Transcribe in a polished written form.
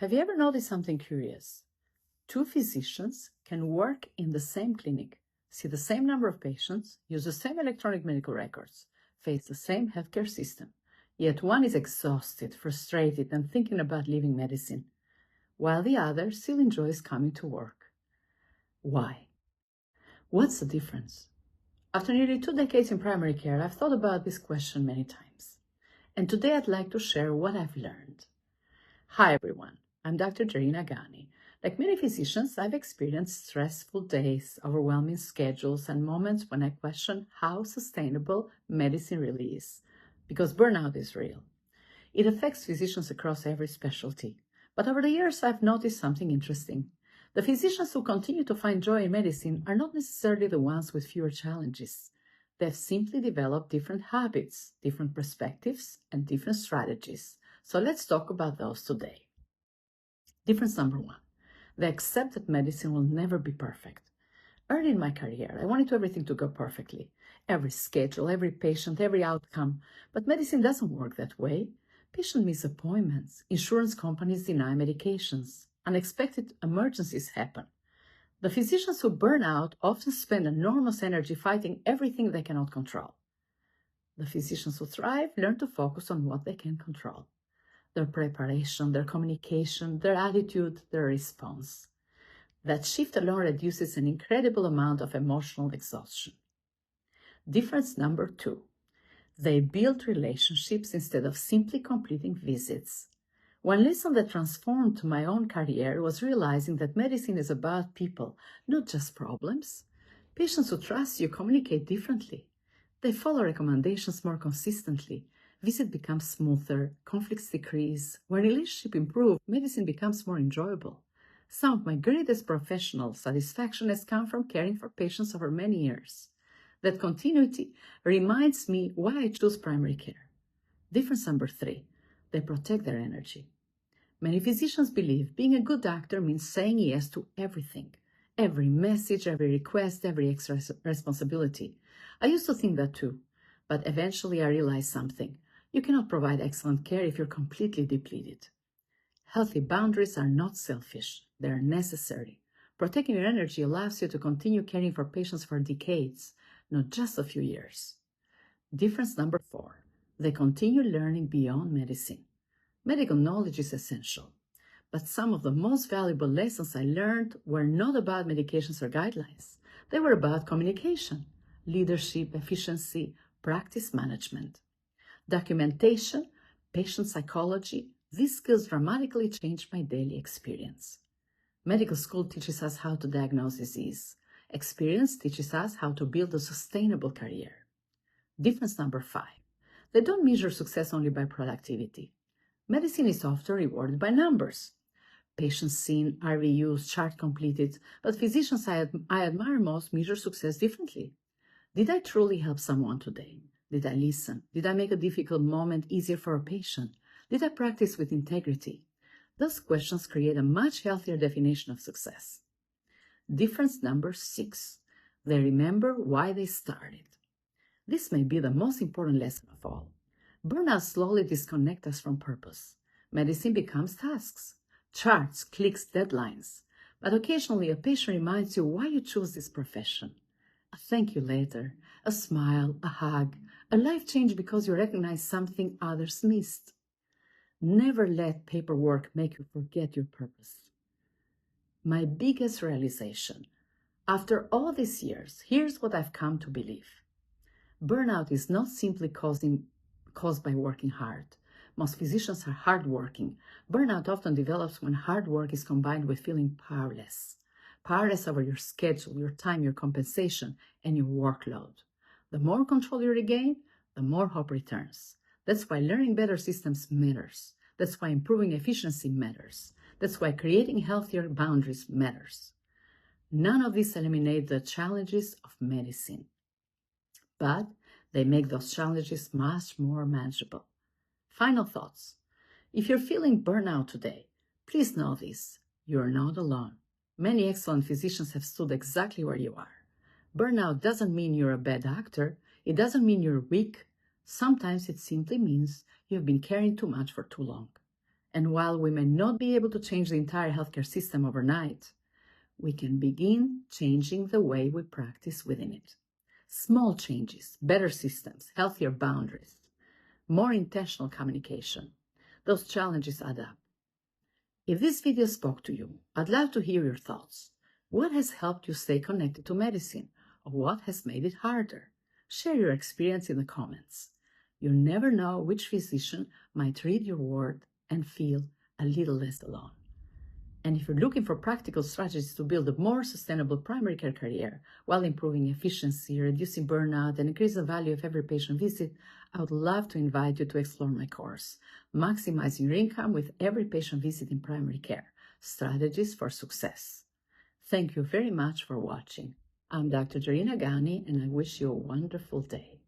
Have you ever noticed something curious? Two physicians can work in the same clinic, see the same number of patients, use the same electronic medical records, face the same healthcare system. Yet one is exhausted, frustrated, and thinking about leaving medicine, while the other still enjoys coming to work. Why? What's the difference? After nearly 2 decades in primary care, I've thought about this question many times. And today I'd like to share what I've learned. Hi everyone, I'm Dr. Jarina Ghani. Like many physicians, I've experienced stressful days, overwhelming schedules, and moments when I question how sustainable medicine really is, because burnout is real. It affects physicians across every specialty. But over the years, I've noticed something interesting. The physicians who continue to find joy in medicine are not necessarily the ones with fewer challenges. They've simply developed different habits, different perspectives, and different strategies. So let's talk about those today. Difference number one. They accept that medicine will never be perfect. Early in my career, I wanted everything to go perfectly. Every schedule, every patient, every outcome. But medicine doesn't work that way. Patients miss appointments. Insurance companies deny medications. Unexpected emergencies happen. The physicians who burn out often spend enormous energy fighting everything they cannot control. The physicians who thrive learn to focus on what they can control. Their preparation, their communication, their attitude, their response. That shift alone reduces an incredible amount of emotional exhaustion. Difference number two. They build relationships instead of simply completing visits. One lesson that transformed my own career was realizing that medicine is about people, not just problems. Patients who trust you communicate differently. They follow recommendations more consistently. Visit becomes smoother, conflicts decrease. When relationships improve, medicine becomes more enjoyable. Some of my greatest professional satisfaction has come from caring for patients over many years. That continuity reminds me why I choose primary care. Difference number three, they protect their energy. Many physicians believe being a good doctor means saying yes to everything. Every message, every request, every extra responsibility. I used to think that too, but eventually I realized something. You cannot provide excellent care if you're completely depleted. Healthy boundaries are not selfish, they are necessary. Protecting your energy allows you to continue caring for patients for decades, not just a few years. Difference number four, they continue learning beyond medicine. Medical knowledge is essential, but some of the most valuable lessons I learned were not about medications or guidelines. They were about communication, leadership, efficiency, practice management. Documentation, patient psychology, these skills dramatically changed my daily experience. Medical school teaches us how to diagnose disease. Experience teaches us how to build a sustainable career. Difference number five. They don't measure success only by productivity. Medicine is often rewarded by numbers. Patients seen, RVUs, chart completed, but physicians I admire most measure success differently. Did I truly help someone today? Did I listen? Did I make a difficult moment easier for a patient? Did I practice with integrity? Those questions create a much healthier definition of success. Difference number six. They remember why they started. This may be the most important lesson of all. Burnout slowly disconnects us from purpose. Medicine becomes tasks, charts, clicks, deadlines. But occasionally a patient reminds you why you chose this profession. A thank you letter, a smile, a hug, a life change because you recognize something others missed. Never let paperwork make you forget your purpose. My biggest realization, after all these years, here's what I've come to believe. Burnout is not simply caused by working hard. Most physicians are hardworking. Burnout often develops when hard work is combined with feeling powerless. Powerless over your schedule, your time, your compensation, and your workload. The more control you regain, the more hope returns. That's why learning better systems matters. That's why improving efficiency matters. That's why creating healthier boundaries matters. None of these eliminate the challenges of medicine, but they make those challenges much more manageable. Final thoughts. If you're feeling burnout today, please know this. You're not alone. Many excellent physicians have stood exactly where you are. Burnout doesn't mean you're a bad actor. It doesn't mean you're weak. Sometimes it simply means you've been caring too much for too long. And while we may not be able to change the entire healthcare system overnight, we can begin changing the way we practice within it. Small changes, better systems, healthier boundaries, more intentional communication. Those challenges add up. If this video spoke to you, I'd love to hear your thoughts. What has helped you stay connected to medicine, or what has made it harder? Share your experience in the comments. You never know which physician might read your word and feel a little less alone. And if you're looking for practical strategies to build a more sustainable primary care career while improving efficiency, reducing burnout, and increasing the value of every patient visit, I would love to invite you to explore my course, Maximizing Your Income with Every Patient Visit in Primary Care, Strategies for Success. Thank you very much for watching. I'm Dr. Jarina Ghani, and I wish you a wonderful day.